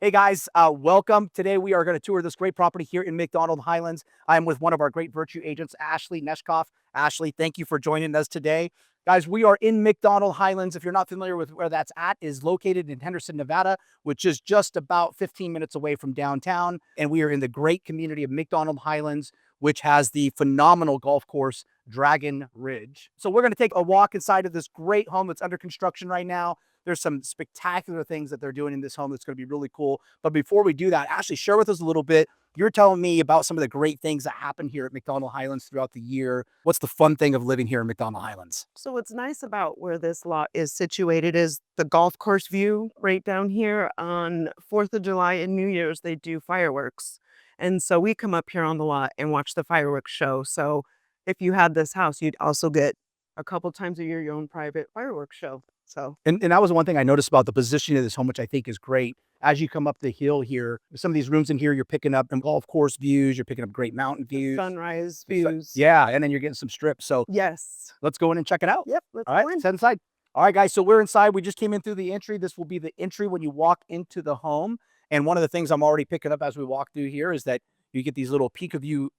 Hey guys, welcome. Today we are going to tour this great property here in McDonald Highlands. I'm with one of our great virtue agents, Ashley Neshkoff. Ashley, thank you for joining us today. Guys, we are in McDonald Highlands. If you're not familiar with where that's at, is located in Henderson, Nevada, which is just about 15 minutes away from downtown. And we are in the great community of McDonald Highlands, which has the phenomenal golf course, Dragon Ridge. So we're going to take a walk inside of this great home that's under construction right now. There's some spectacular things that they're doing in this home that's going to be really cool. But before we do that, Ashley, share with us a little bit. You're telling me about some of the great things that happen here at McDonald Highlands throughout the year. What's the fun thing of living here in McDonald Highlands? So what's nice about where this lot is situated is the golf course view right down here. On 4th of July and New Year's, they do fireworks. And so we come up here on the lot and watch the fireworks show. So if you had this house, you'd also get a couple times a year your own private fireworks show. So And that was one thing I noticed about the positioning of this home, which I think is great. As you come up the hill here, some of these rooms in here, you're picking up golf course views, you're picking up great mountain the views. sunrise views. Yeah, and then you're getting some strips. So Yes. let's go in and check it out. Yep. Let's All right, go in. let's head inside. All right, guys. So we're inside. We just came in through the entry. This will be the entry when you walk into the home. And one of the things I'm already picking up as we walk through here is that you get these little peekaboo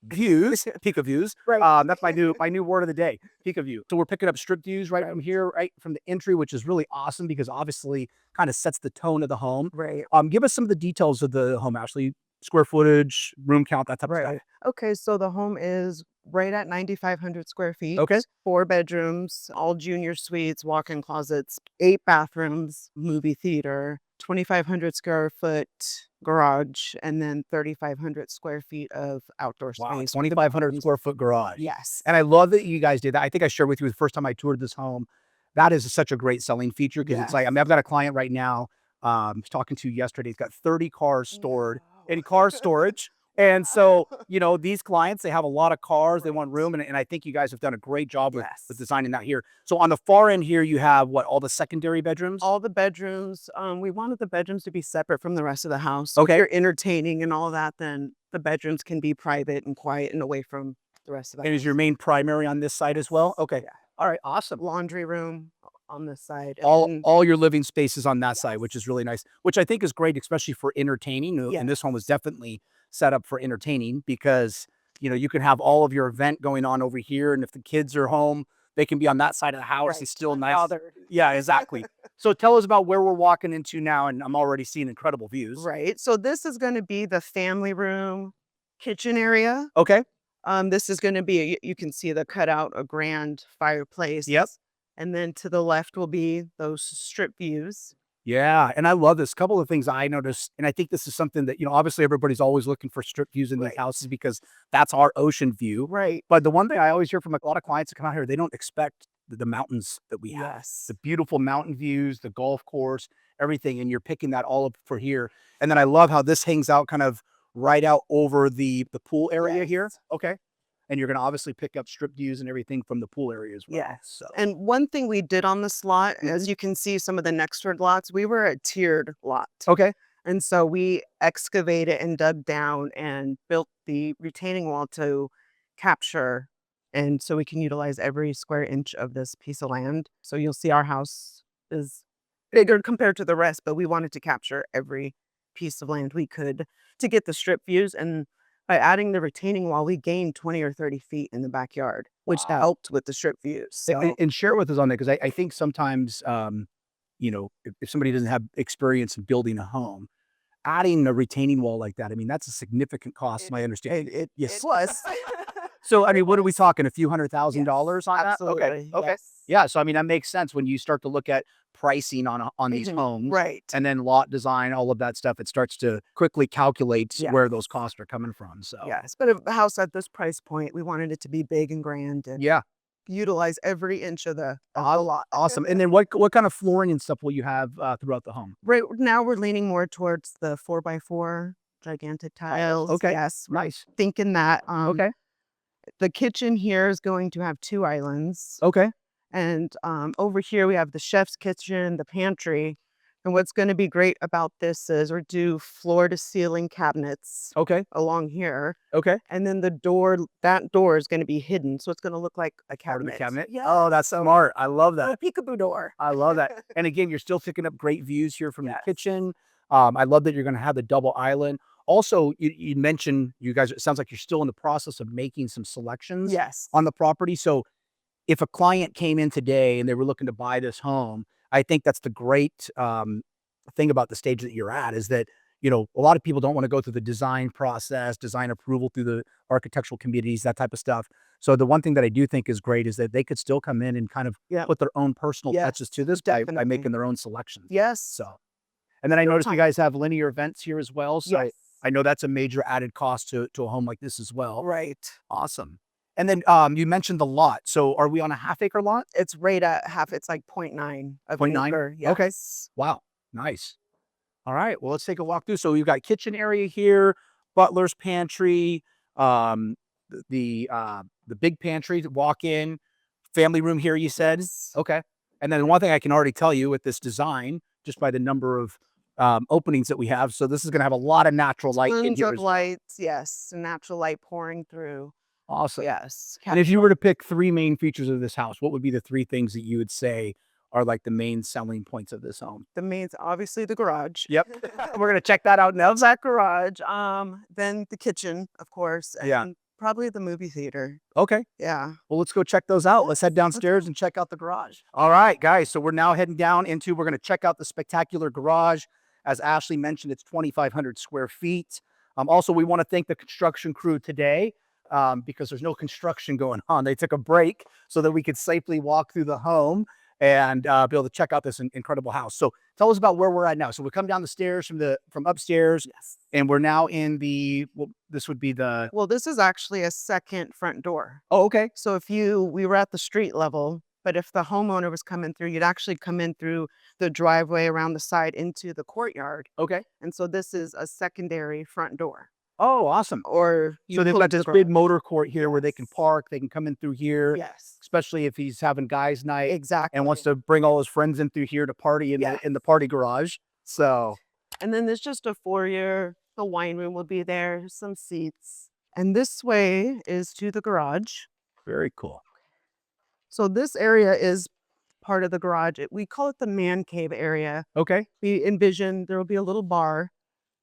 views, peekaboo's. Right. That's my new word of the day, peekaboo. So we're picking up strip views right from here, right from the entry, which is really awesome because obviously kind of sets the tone of the home. Right. Give us some of the details of the home, Ashley. Square footage, room count, that type of stuff. Right. Okay, so the home is right at 9,500 square feet, Okay. 4 bedrooms, all junior suites, walk-in closets, 8 bathrooms, movie theater, 2,500 square foot garage, and then 3,500 square feet of outdoor Wow, space. 2,500 square foot garage. Yes. And I love that you guys did that. I think I shared with you the first time I toured this home. That is such a great selling feature because it's like, I mean, I've got a client right now, talking to yesterday. He's got 30 cars stored in car storage. And so, these clients, they have a lot of cars, they want room. And I think you guys have done a great job with Yes. designing that here. So on the far end here, you have what, all the secondary bedrooms? All the bedrooms, we wanted the bedrooms to be separate from the rest of the house. So if Okay. you're entertaining and all that, then the bedrooms can be private and quiet and away from the rest of the And is house. your main primary on this side as well? Okay. Yeah. All right. Awesome. Laundry room on this side. all And all your living spaces on that side, which yes. is really nice, which I think is great, especially for entertaining. And this home was Yes. definitely set up for entertaining because you can have all of your event going on over here, and if the kids are home, they can be on that side of the house and Right. still nice. Unbothered. Yeah, exactly. So tell us about where we're walking into now, and I'm already seeing incredible views. Right. So this is going to be the family room, kitchen area. Okay. This is going to be, you can see the cutout, a grand fireplace. Yep. And then to the left will be those strip views. Yeah, and I love this. Couple of things I noticed, and I think this is something that, obviously everybody's always looking for strip views in these Right. houses because that's our ocean view. Right. But the one thing I always hear from a lot of clients that come out here, they don't expect the mountains that we have, Yes. the beautiful mountain views, the golf course, everything, and you're picking that all up for here. And then I love how this hangs out kind of right out over the pool area here. Yes. Okay. And you're going to obviously pick up strip views and everything from the pool area as well. Yes. So, And one thing we did on this lot, as you can see, some of the next door lots, we were a tiered lot. okay. And so we excavated and dug down and built the retaining wall to capture. And so we can utilize every square inch of this piece of land. So you'll see our house is bigger compared to the rest, but we wanted to capture every piece of land we could to get the strip views. And by adding the retaining wall, we gained 20 or 30 feet in the backyard, which Wow. helped with the strip views. So And share with us on that because I think sometimes, if somebody doesn't have experience in building a home, adding a retaining wall like that, I mean, that's a significant cost, my understanding. it was. So, I mean, It what are we was. talking? A few $100,000 Yes, on that? Okay. absolutely. Okay. Yes. Yeah. So, I mean, that makes sense when you start to look at pricing on these Mhm. homes, Right. and then lot design, all of that stuff. It starts to quickly calculate Yeah. where those costs are coming from. So, Yes, but a house at this price point, we wanted it to be big and grand and yeah. utilize every inch of the lot. Awesome. And then what kind of flooring and stuff will you have throughout the home? Right now, we're leaning more towards the 4x4 gigantic tiles. Okay. Yes, we're Nice. thinking that. Okay. The kitchen here is going to have 2 islands, Okay. and over here we have the chef's kitchen, the pantry. And what's going to be great about this is we do floor to ceiling cabinets Okay. along here. Okay. And then that door is going to be hidden. So it's going to look like a Part of cabinet. the cabinet. Yeah. Oh, that's smart. I love that. A peekaboo door. I love that. And again, you're still picking up great views here from Yes. the kitchen. I love that you're going to have the double island. Also, you mentioned you guys, it sounds like you're still in the process of making some selections Yes. on the property. So if a client came in today and they were looking to buy this home, I think that's the great thing about the stage that you're at is that, you know, a lot of people don't want to go through the design process, design approval through the architectural committees, that type of stuff. So the one thing that I do think is great is that they could still come in and kind of Yeah. put their own personal touches to this by definitely. making their own selections. Yes. So, and then I Real noticed you time. guys have linear vents here as well. So Yes. I know that's a major added cost to a home like this as well. Right. Awesome. And then you mentioned the lot. So are we on a half-acre lot? It's right at half. It's like 0.9 of an 0.9? acre. Okay. Yes. Wow, nice. All right, well, let's take a walk through. So we've got kitchen area here, butler's pantry, the big pantry to walk in, family room here, you said? Yes. Okay. And then one thing I can already tell you with this design, just by the number of openings that we have, so this is gonna have a lot of natural light in Tons here of as well. lights. Yes. Natural light pouring through. Awesome. Yes. And if you were to pick 3 main features of this house, what would be the 3 things that you would say are, like, the main selling points of this home? The main, obviously the garage. Yep. We're gonna check that out now. Loves that garage. Then the kitchen, of course. Yeah. And probably the movie theater. Okay. Yeah. Well, let's go check those out. Let's head Yes, let's downstairs go. and check out the garage. All right, guys. So we're now heading down into, we're going to check out the spectacular garage. As Ashley mentioned, it's 2,500 square feet. Also, we want to thank the construction crew today because there's no construction going on. They took a break so that we could safely walk through the home and be able to check out this incredible house. So tell us about where we're at now. So we come down the stairs from upstairs, Yes. and we're now in well, this would be the, Well, this is actually a second front door. oh, okay. So we were at the street level, but if the homeowner was coming through, you'd actually come in through the driveway around the side into the courtyard. Okay. And so this is a secondary front door. Oh, awesome. Or So they've pull got to the this big garage. motor court here where they can Yes. park, they can come in through here, Yes. especially if he's having guys' night Exactly. and wants to bring all his friends in through here to party in Yes. the party garage. So, And then there's just a foyer. The wine room will be there, some seats. And this way is to the garage. very cool. So this area is part of the garage. We call it the man cave area. Okay. We envision there will be a little bar,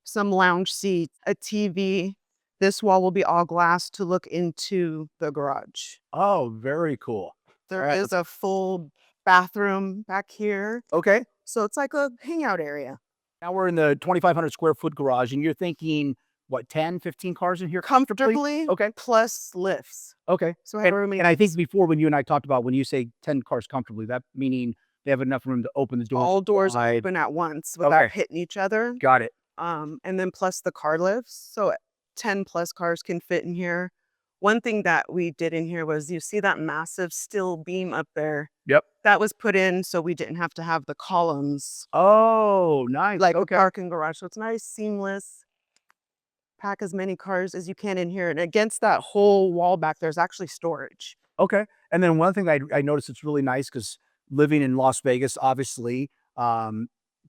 some lounge seats, a TV. This wall will be all glass to look into the garage. Oh, very cool. There All right, is a full bathroom back here. Okay. So it's like a hangout area. Now we're in the 2,500 square foot garage and you're thinking, what, 10, 15 cars in here? Comfortably, Okay. plus lifts. Okay. So we have room And I think before when you and I talked about when you say 10 cars comfortably, that meaning they have enough room to open the door. all doors wide. open at once without Okay. hitting each other. Got it. And then plus the car lifts. So 10 plus cars can fit in here. One thing that we did in here was you see that massive steel beam up there? Yep. That was put in so we didn't have to have the columns Oh, nice. like a okay. parking garage. So it's nice, seamless. Pack as many cars as you can in here. And against that whole wall back, there's actually storage. Okay. And then one thing I noticed it's really nice because living in Las Vegas, obviously,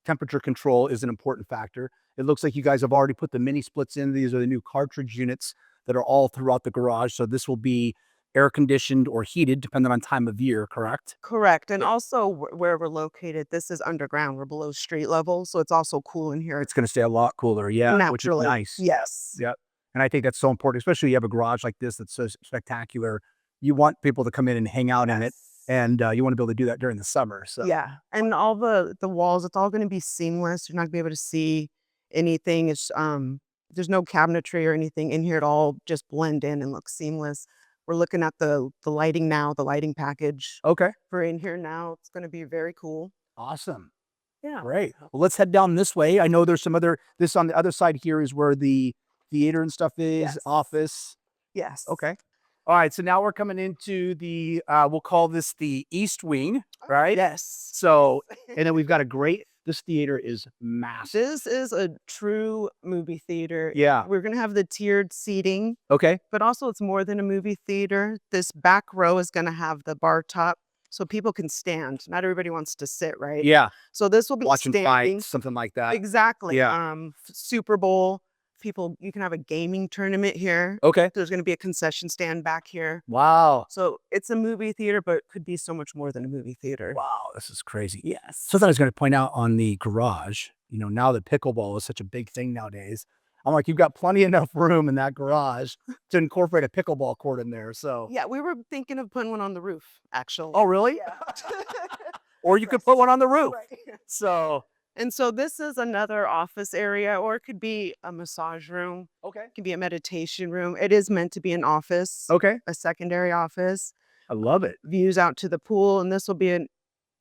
temperature control is an important factor. It looks like you guys have already put the mini splits in. These are the new cartridge units that are all throughout the garage. So this will be air conditioned or heated depending on time of year, correct? Correct. And Yeah. also where we're located, this is underground. We're below street level. So it's also cool in here. It's going to stay a lot cooler. Yeah. Which is Naturally. nice. Yes. Yeah. And I think that's so important, especially you have a garage like this that's so spectacular. You want people to come in and hang out in it. And you want to be able to do that during the summer. So Yeah. And all the walls, it's all going to be seamless. You're not going to be able to see anything. It's there's no cabinetry or anything in here at all. Just blend in and look seamless. We're looking at the lighting now, the lighting package okay. for in here now. It's going to be very cool. Awesome. Yeah. Great. Well, let's head down this way. I know there's some this on the other side here is where the theater and stuff is, Yes. office. Yes. Okay. All right. So now we're coming into the, we'll call this the East Wing, right? Yes. So, and then we've got this theater is massive. This is a true movie theater. Yeah. We're going to have the tiered seating, Okay. but also it's more than a movie theater. This back row is going to have the bar top. so people can stand. Not everybody wants to sit, right? Yeah. So this will be Watching standing. fights, something like that. Exactly. Yeah. Super Bowl. People, you can have a gaming tournament here. Okay. There's going to be a concession stand back here. Wow. So it's a movie theater, but it could be so much more than a movie theater. Wow. This is crazy. Yes. Something I was going to point out on the garage, now that pickleball is such a big thing nowadays. I'm like, you've got plenty enough room in that garage to incorporate a pickleball court in there. So, Yeah, we were thinking of putting one on the roof, actually. oh, really? Yeah. Or you could put one on the roof. Right. So, And so this is another office area, or it could be a massage room. okay. It can be a meditation room. It is meant to be an office, Okay. a secondary office. I love it. Views out to the pool, and this will be an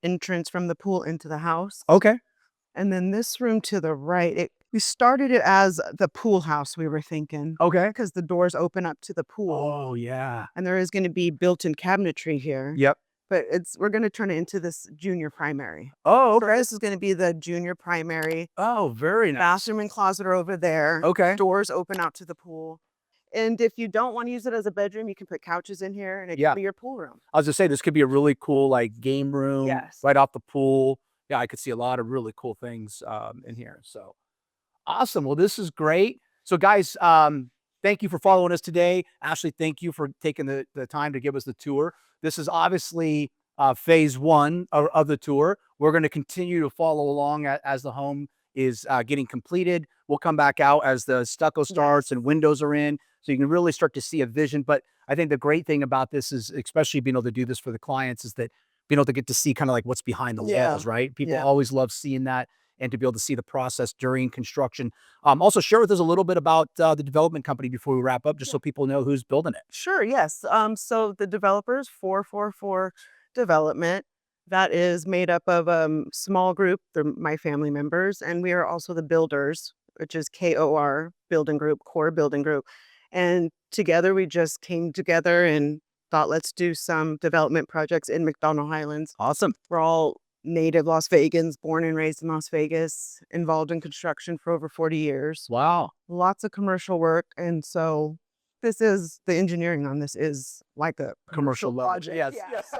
entrance from the pool into the house. Okay. And then this room to the right, we started it as the pool house, we were thinking, Okay. because the doors open up to the pool. Oh, yeah. And there is going to be built-in cabinetry here. Yep. But we're going to turn it into this junior primary. Oh, So this is going to be the junior primary. Oh, very nice. Bathroom and closet are over there. Okay. Doors open out to the pool. And if you don't want to use it as a bedroom, you can put couches in here and it Yeah. can be your pool room. I was just saying, this could be a really cool like game room Yes. right off the pool. Yeah, I could see a lot of really cool things in here. So awesome. Well, this is great. So guys, thank you for following us today. Ashley, thank you for taking the time to give us the tour. This is obviously phase one of the tour. We're going to continue to follow along as the home is getting completed. We'll come back out as the stucco starts and windows are in, so you can really start to see a vision. But I think the great thing about this is, especially being able to do this for the clients, is that being able to get to see kind of like what's behind the Yeah. walls, right? People Yeah. always love seeing that, and to be able to see the process during construction. Also share with us a little bit about the development company before we wrap up, just so people know who's building it. Sure, yes. So the developers, 444 Development, that is made up of a small group. They're my family members, and we are also the builders, which is KOR Building Group, Core Building Group. And together we just came together and thought, let's do some development projects in McDonald Highlands. Awesome. We're all native Las Vegans, born and raised in Las Vegas, involved in construction for over 40 years. Wow. Lots of commercial work. And so this is the engineering on this is like a Commercial level. project. Yes. Yeah, Yes. so-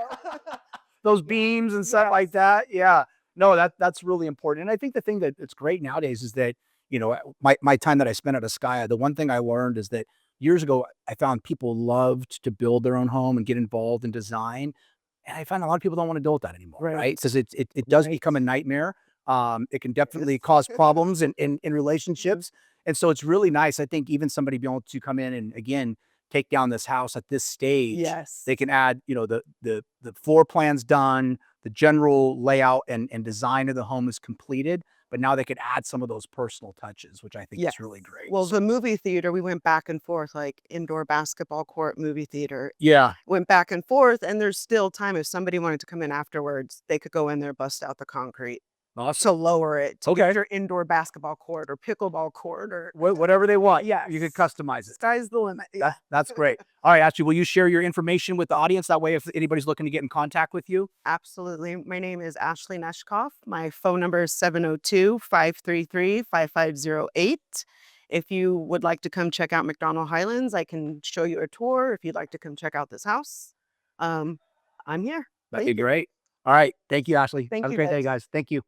Those beams and stuff like that. Yeah. No, that's really important. And I think the thing that it's great nowadays is that, my time that I spent at Askaya, the one thing I learned is that years ago, I found people loved to build their own home and get involved in design. And I find a lot of people don't want to deal with that anymore, Right. right? Because it does Right. become a nightmare. It can definitely cause problems in relationships. And so it's really nice. I think even somebody being able to come in and again take down this house at this stage. Yes. They can add, the floor plans done, the general layout and design of the home is completed, but now they could add some of those personal touches, which I think Yes. is really great. Well, So, the movie theater, we went back and forth, like indoor basketball court, movie theater, yeah, went back and forth. And there's still time if somebody wanted to come in afterwards, they could go in there, bust out the concrete awesome. to lower it to Okay. get your indoor basketball court or pickleball court or Whatever they want, Yes. you could customize it. sky's the limit. Yeah. That's great. All right, Ashley, will you share your information with the audience? That way, if anybody's looking to get in contact with you. Absolutely. My name is Ashley Neshkoff. My phone number is 702-533-5508. If you would like to come check out McDonald Highlands, I can show you a tour. If you'd like to come check out this house, I'm here. That'd Thank be you. great. All right. Thank you, Ashley. Thank Have a you, great day, guys. guys. Thank you.